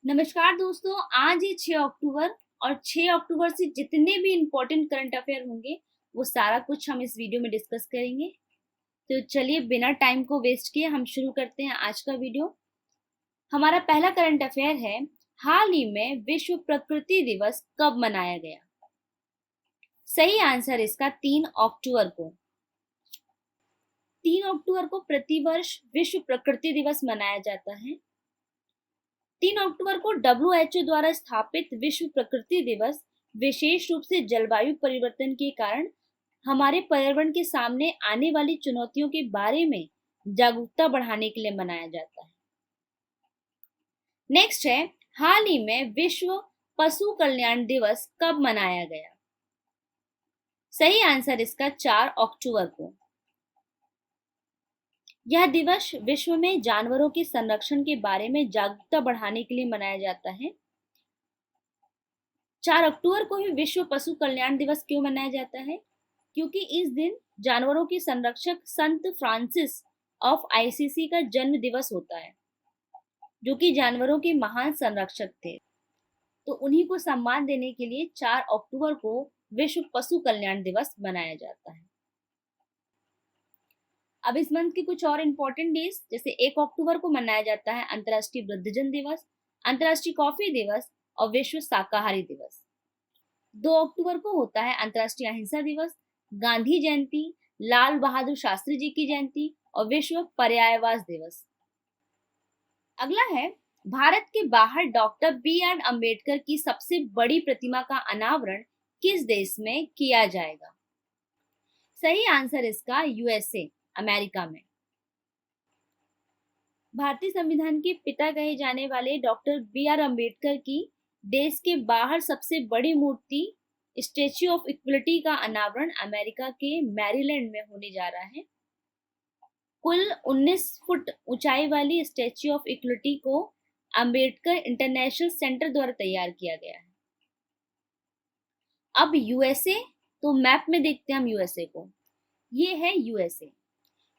नमस्कार दोस्तों, आज है 6 अक्टूबर और 6 अक्टूबर से जितने भी इम्पोर्टेंट करंट अफेयर होंगे वो सारा कुछ हम इस वीडियो में डिस्कस करेंगे। तो चलिए बिना टाइम को वेस्ट किए हम शुरू करते हैं आज का वीडियो। हमारा पहला करंट अफेयर है, हाल ही में विश्व प्रकृति दिवस कब मनाया गया? सही आंसर इसका 3 अक्टूबर को। 3 अक्टूबर को प्रतिवर्ष विश्व प्रकृति दिवस मनाया जाता है। 3 अक्टूबर को WHO द्वारा स्थापित विश्व प्रकृति दिवस विशेष रूप से जलवायु परिवर्तन के कारण हमारे पर्यावरण के सामने आने वाली चुनौतियों के बारे में जागरूकता बढ़ाने के लिए मनाया जाता है। नेक्स्ट है, हाल ही में विश्व पशु कल्याण दिवस कब मनाया गया? सही आंसर इसका 4 अक्टूबर को। यह दिवस विश्व में जानवरों के संरक्षण के बारे में जागरूकता बढ़ाने के लिए मनाया जाता है। 4 अक्टूबर को ही विश्व पशु कल्याण दिवस क्यों मनाया जाता है? क्योंकि इस दिन जानवरों के संरक्षक संत फ्रांसिस ऑफ असिसी का जन्म दिवस होता है, जो कि जानवरों के महान संरक्षक थे। तो उन्हीं को सम्मान देने के लिए 4 अक्टूबर को विश्व पशु कल्याण दिवस मनाया जाता है। अब इस मंथ के कुछ और इम्पोर्टेंट डेज, जैसे 1 अक्टूबर को मनाया जाता है अंतर्राष्ट्रीय वृद्धजन दिवस, अंतर्राष्ट्रीय कॉफी दिवस और विश्व शाकाहारी दिवस। 2 अक्टूबर को होता है अंतर्राष्ट्रीय अहिंसा दिवस, गांधी जयंती, लाल बहादुर शास्त्री जी की जयंती और विश्व पर्यायवास दिवस। अगला है, भारत के बाहर डॉक्टर BR अम्बेडकर की सबसे बड़ी प्रतिमा का अनावरण किस देश में किया जाएगा? सही आंसर इसका USA, अमेरिका में। भारतीय संविधान के पिता कहे जाने वाले डॉक्टर BR अम्बेडकर की देश के बाहर सबसे बड़ी मूर्ति स्टैच्यू ऑफ इक्वलिटी का अनावरण अमेरिका के मैरीलैंड में होने जा रहा है। कुल 19 फुट ऊंचाई वाली स्टैच्यू ऑफ इक्वलिटी को अम्बेडकर इंटरनेशनल सेंटर द्वारा तैयार किया गया है। अब USA, तो मैप में देखते हैं हम USA को। ये है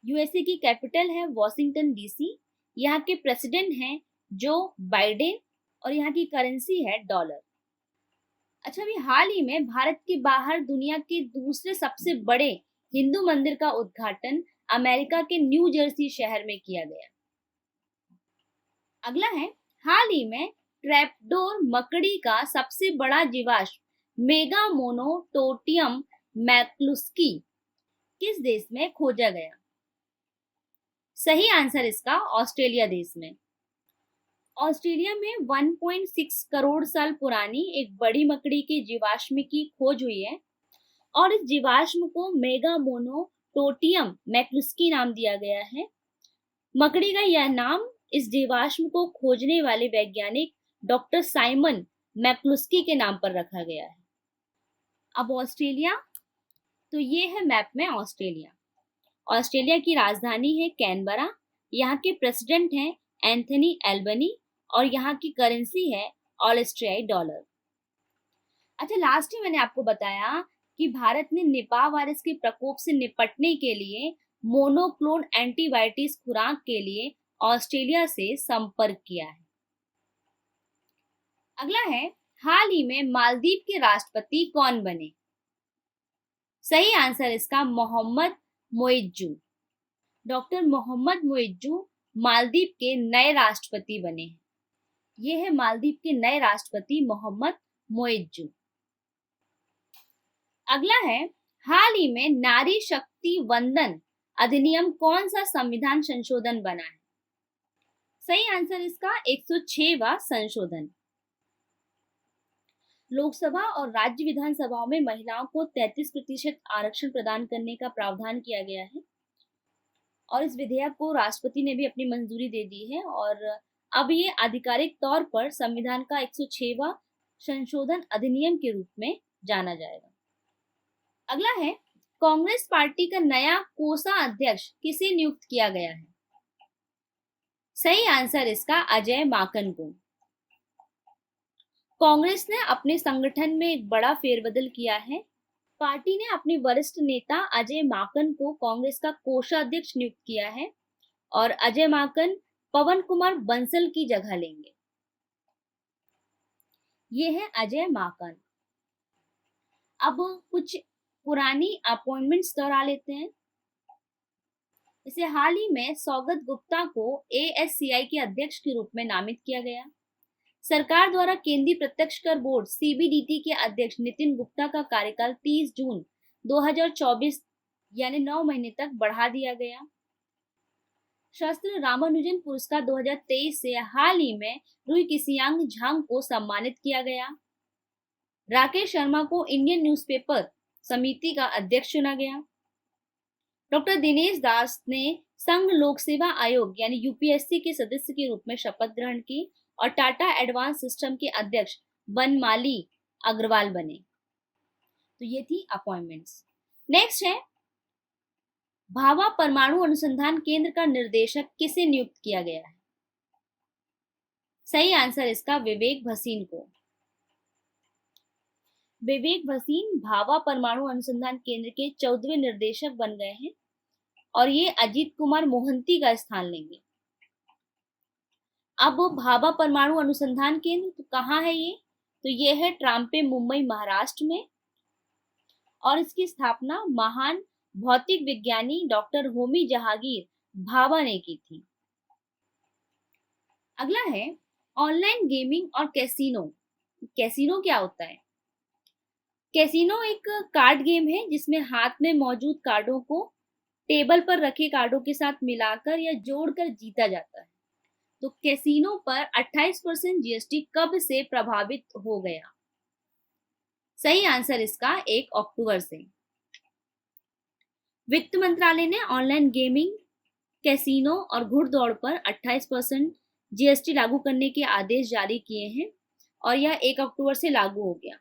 USA की कैपिटल है वॉशिंगटन DC। यहाँ के प्रेसिडेंट हैं जो बाइडेन और यहाँ की करेंसी है डॉलर। अच्छा, अभी हाल ही में भारत के बाहर दुनिया के दूसरे सबसे बड़े हिंदू मंदिर का उद्घाटन अमेरिका के न्यू जर्सी शहर में किया गया। अगला है, हाल ही में ट्रैपडोर मकड़ी का सबसे बड़ा जीवाश्म मेगामोनोटोटियम मैक्लुस्की किस देश में खोजा गया? सही आंसर इसका ऑस्ट्रेलिया देश में। ऑस्ट्रेलिया में 1.6 करोड़ साल पुरानी एक बड़ी मकड़ी के जीवाश्म की खोज हुई है और इस जीवाश्म को मेगामोनोटोटियम मैक्लुस्की नाम दिया गया है। मकड़ी का यह नाम इस जीवाश्म को खोजने वाले वैज्ञानिक डॉक्टर साइमन मैक्लुस्की के नाम पर रखा गया है। अब ऑस्ट्रेलिया, तो ये है मैप में ऑस्ट्रेलिया। ऑस्ट्रेलिया की राजधानी है कैनबरा। यहाँ के प्रेसिडेंट हैं एंथनी एल्बनी और यहाँ की करेंसी है ऑस्ट्रेलियाई डॉलर। अच्छा, लास्ट में मैंने आपको बताया कि भारत ने निपाह वायरस के प्रकोप से निपटने के लिए मोनोक्लोन एंटीबायोटिक्स खुराक के लिए ऑस्ट्रेलिया से संपर्क किया है। अगला है, हाल ही में मालदीव के राष्ट्रपति कौन बने? सही आंसर इसका मोहम्मद मोइज्जू। डॉक्टर मोहम्मद मोइज्जू मालदीव के नए राष्ट्रपति बने हैं। ये है मालदीव के नए राष्ट्रपति मोहम्मद मोइज्जू। अगला है, हाल ही में नारी शक्ति वंदन अधिनियम कौन सा संविधान संशोधन बना है? सही आंसर इसका 106वां संशोधन। लोकसभा और राज्य विधानसभाओं में महिलाओं को 33% आरक्षण प्रदान करने का प्रावधान किया गया है और इस विधेयक को राष्ट्रपति ने भी अपनी मंजूरी दे दी है और अब ये आधिकारिक तौर पर संविधान का 106वां संशोधन अधिनियम के रूप में जाना जाएगा। अगला है, कांग्रेस पार्टी का नया कोषाध्यक्ष किसे नियुक्त किया गया है? सही आंसर इसका अजय माकन को। कांग्रेस ने अपने संगठन में एक बड़ा फेरबदल किया है। पार्टी ने अपने वरिष्ठ नेता अजय माकन को कांग्रेस का कोषाध्यक्ष नियुक्त किया है और अजय माकन पवन कुमार बंसल की जगह लेंगे। ये है अजय माकन। अब कुछ पुरानी अपॉइंटमेंट्स दोहरा लेते हैं। इसे हाल ही में सौगत गुप्ता को एएससीआई के अध्यक्ष के रूप में नामित किया गया। सरकार द्वारा केंद्रीय प्रत्यक्ष कर बोर्ड सीबीडीटी के अध्यक्ष नितिन गुप्ता का कार्यकाल 30 जून 2024 यानी 9 महीने तक बढ़ा दिया गया। शास्त्री रामानुजन पुरस्कार 2023 से हाल ही में रुई किसियांग झांग को सम्मानित किया गया। राकेश शर्मा को इंडियन न्यूज़पेपर समिति का अध्यक्ष चुना गया। डॉक्टर दिनेश दास ने संघ लोक सेवा आयोग यानी यूपीएससी के सदस्य के रूप में शपथ ग्रहण की और टाटा एडवांस सिस्टम के अध्यक्ष बनमाली अग्रवाल बने। तो ये थी अपॉइंटमेंट्स। नेक्स्ट है भाभा परमाणु अनुसंधान केंद्र का निर्देशक किसे नियुक्त किया गया है? सही आंसर इसका विवेक भसीन को। विवेक भसीन भाभा परमाणु अनुसंधान केंद्र के 14वें निर्देशक बन गए हैं और ये अजीत कुमार मोहंती का स्थान लेंगे। अब भाभा परमाणु अनुसंधान केंद्र तो कहाँ है ये? तो ये है ट्राम्पे, मुंबई, महाराष्ट्र में और इसकी स्थापना महान भौतिक विज्ञानी डॉक्टर होमी जहांगीर भाभा ने की थी। अगला है ऑनलाइन गेमिंग और कैसीनो। कैसीनो क्या होता है? कैसीनो एक कार्ड गेम है जिसमें हाथ में मौजूद कार्डों को टेबल पर रखे कार्डों के साथ मिलाकर या जोड़कर जीता जाता है। तो कैसीनो पर 28% जीएसटी कब से प्रभावित हो गया? सही आंसर इसका 1 अक्टूबर से। वित्त मंत्रालय ने ऑनलाइन गेमिंग, कैसीनो और घुड़दौड़ पर 28% जीएसटी लागू करने के आदेश जारी किए हैं और यह 1 अक्टूबर से लागू हो गया।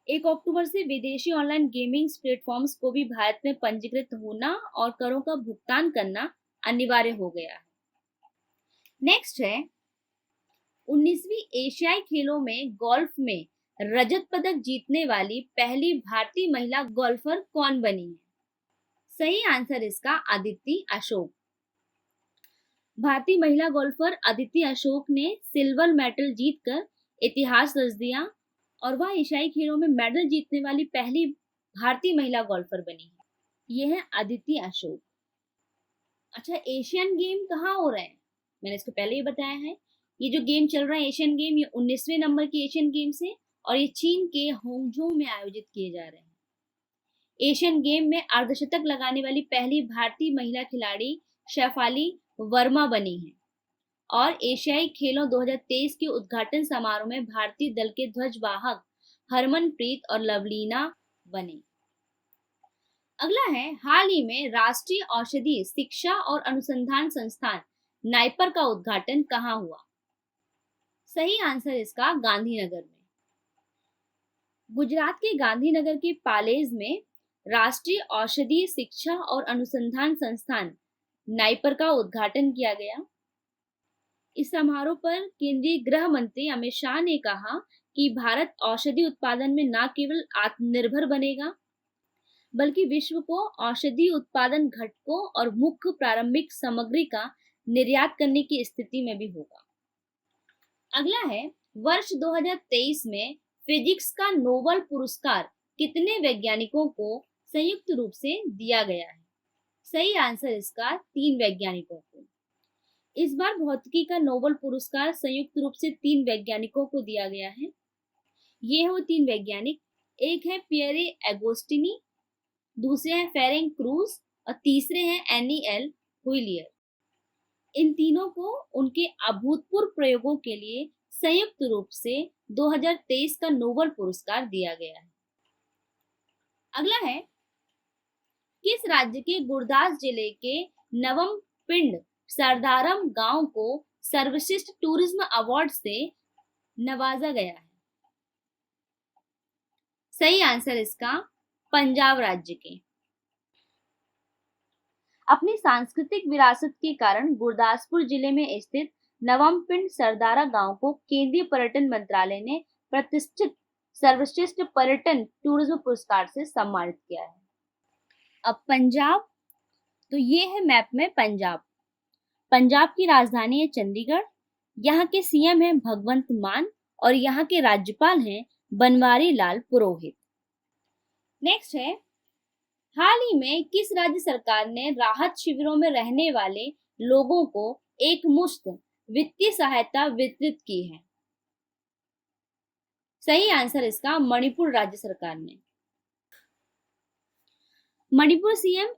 1 अक्टूबर से विदेशी ऑनलाइन गेमिंग प्लेटफॉर्म्स को भी भारत में पंजीकृत होना और करों का भुगतान करना अनिवार्य हो गया है। नेक्स्ट है 19वीं एशियाई खेलों में गोल्फ में रजत पदक जीतने वाली पहली भारतीय महिला गोल्फर कौन बनी है? सही आंसर इसका अदिति अशोक। भारतीय महिला गोल्फर अदिति अशोक ने सिल्वर मेडल जीतकर इतिहास रच दिया और वह एशियाई खेलों में मेडल जीतने वाली पहली भारतीय महिला गोल्फर बनी है। यह है अदिति अशोक। अच्छा, एशियन गेम कहाँ हो रहे हैं? मैंने इसको पहले ही बताया है। ये जो गेम चल रहा है एशियन गेम, ये 19वें नंबर की एशियन गेम्स है और ये चीन के होंगझो में आयोजित किए जा रहे हैं। एशियन गेम में अर्धशतक लगाने वाली पहली भारतीय महिला खिलाड़ी शेफाली वर्मा बनी है और एशियाई खेलों 2023 के उद्घाटन समारोह में भारतीय दल के ध्वजवाहक हरमनप्रीत और लवलीना बने। अगला है हाल ही में राष्ट्रीय औषधि शिक्षा और अनुसंधान संस्थान नाइपर का उद्घाटन कहाँ हुआ? सही आंसर इसका गांधीनगर में। गुजरात के गांधीनगर के पालेज में राष्ट्रीय औषधि शिक्षा और अनुसंधान संस्थान नाइपर का उद्घाटन किया गया। इस समारोह पर केंद्रीय गृह मंत्री अमित शाह ने कहा कि भारत औषधि उत्पादन में न केवल आत्मनिर्भर बनेगा बल्कि विश्व को औषधि उत्पादन घटकों और मुख्य प्रारंभिक सामग्री का निर्यात करने की स्थिति में भी होगा। अगला है वर्ष 2023 में फिजिक्स का नोबेल पुरस्कार कितने वैज्ञानिकों को संयुक्त रूप से दिया गया है? सही आंसर इसका 3 वैज्ञानिकों को। इस बार भौतिकी का नोबेल पुरस्कार संयुक्त रूप से 3 वैज्ञानिकों को दिया गया है। ये हैं वो 3 वैज्ञानिक, एक है पियरे एगोस्टिनी, दूसरे हैं फेरेंक क्रूज और तीसरे हैं एनी-एल हुइलियर। इन तीनों को उनके अभूतपूर्व प्रयोगों के लिए संयुक्त रूप से 2023 का नोबेल पुरस्कार दिया गया है। अगला है किस राज्य के गुरदास जिले के नवम पिंड सरदारम गांव को सर्वश्रेष्ठ टूरिज्म अवार्ड से नवाजा गया है? सही आंसर इसका पंजाब राज्य के। अपनी सांस्कृतिक विरासत के कारण गुरदासपुर जिले में स्थित नवम पिंड सरदारा गांव को केंद्रीय पर्यटन मंत्रालय ने प्रतिष्ठित सर्वश्रेष्ठ पर्यटन टूरिज्म पुरस्कार से सम्मानित किया है। अब पंजाब, तो ये है मैप में पंजाब। पंजाब की राजधानी है चंडीगढ़। यहाँ के सीएम हैं भगवंत मान और यहाँ के राज्यपाल हैं बनवारी लाल पुरोहित। नेक्स्ट है, हाल ही में किस राज्य सरकार ने राहत शिविरों में रहने वाले लोगों को एक मुश्त वित्तीय सहायता वितरित की है? सही आंसर इसका मणिपुर राज्य सरकार ने। मणिपुर सीएम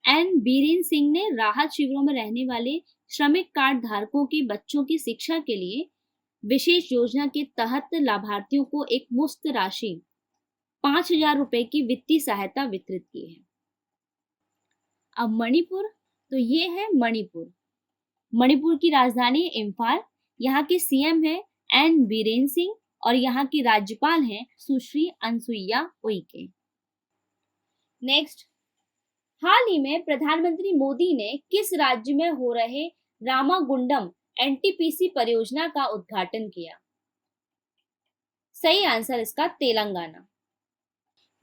एन बीरेन सिंह ने राहत शिविरों में रहने वाले श्रमिक कार्ड धारकों के बच्चों की शिक्षा के लिए विशेष योजना के तहत लाभार्थियों को एक मुफ्त राशि 5,000 रुपए की वित्तीय सहायता वितरित की है। अब मणिपुर, तो ये है मणिपुर। मणिपुर की राजधानी इम्फाल, यहाँ के सीएम है एन बीरेन सिंह और यहाँ की राज्यपाल हैं सुश्री अनसुईया उइके। नेक्स्ट, हाल ही में प्रधानमंत्री मोदी ने किस राज्य में हो रहे रामागुंडम एनटीपीसी परियोजना का उद्घाटन किया? सही आंसर इसका तेलंगाना।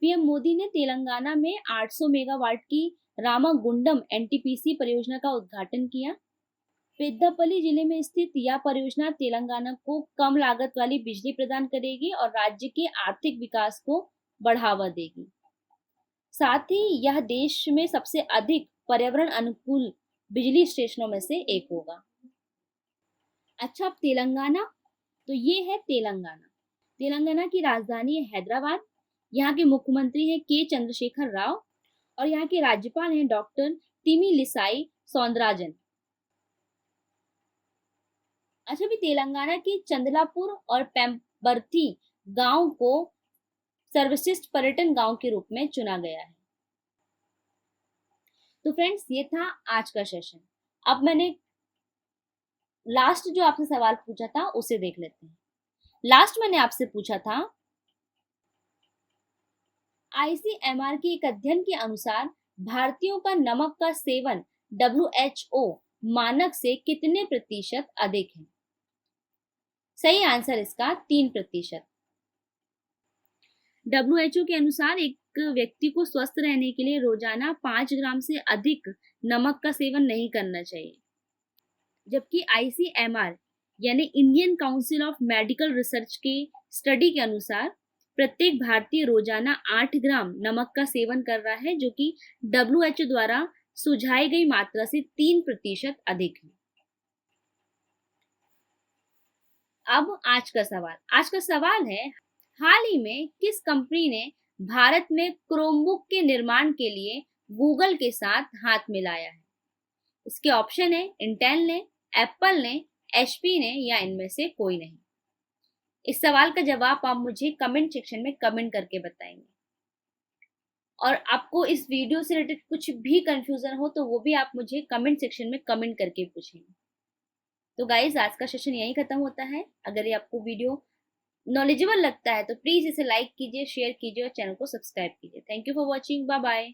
पीएम मोदी ने तेलंगाना में 800 मेगावाट की रामागुंडम एनटीपीसी परियोजना का उद्घाटन किया। पेद्दापल्ली जिले में स्थित यह परियोजना तेलंगाना को कम लागत वाली बिजली प्रदान करेगी और राज्य के आर्थिक विकास को बढ़ावा देगी। साथ ही यह देश में सबसे अधिक पर्यावरण अनुकूल बिजली स्टेशनों में से एक होगा। अच्छा, अब तेलंगाना, तो ये है तेलंगाना। तेलंगाना की राजधानी है हैदराबाद, यहाँ के मुख्यमंत्री हैं के चंद्रशेखर राव और यहाँ के राज्यपाल हैं डॉक्टर तिमिलिसाई सौंदराजन। अच्छा, भी तेलंगाना के चंदलापुर और पेम्बर्थी गांव को सर्वश्रेष्ठ पर्यटन गांव के रूप में चुना गया है। तो फ्रेंड्स, ये था आज का सेशन। अब मैंने लास्ट जो आपसे सवाल पूछा था उसे देख लेते हैं। लास्ट मैंने आपसे पूछा था, आईसीएमआर के एक अध्ययन के अनुसार भारतीयों का नमक का सेवन WHO मानक से कितने प्रतिशत अधिक है? सही आंसर इसका 3%। WHO के अनुसार एक व्यक्ति को स्वस्थ रहने के लिए रोजाना 5 ग्राम से अधिक नमक का सेवन नहीं करना चाहिए, जबकि आईसीएमआर यानी Indian council of medical research के स्टडी के अनुसार प्रत्येक भारतीय रोजाना 8 ग्राम नमक का सेवन कर रहा है, जो कि WHO द्वारा सुझाई गई मात्रा से 3% अधिक है। अब आज का सवाल है, हाल ही में किस कंपनी ने भारत में क्रोमबुक के निर्माण के लिए गूगल के साथ हाथ मिलाया है? इसके ऑप्शन है इंटेल ने, एप्पल ने, HP ने या इनमें से कोई नहीं। इस सवाल का जवाब आप मुझे कमेंट सेक्शन में कमेंट करके बताएंगे। और आपको इस वीडियो से रिलेटेड कुछ भी कंफ्यूजन हो तो वो भी आप मुझे कमेंट सेक्शन में कमेंट करके पूछेंगे। तो गाइज, आज का सेशन यहीं खत्म होता है। अगर ये आपको वीडियो नॉलेजेबल लगता है तो प्लीज इसे लाइक कीजिए, शेयर कीजिए और चैनल को सब्सक्राइब कीजिए। Thank you for watching. Bye bye.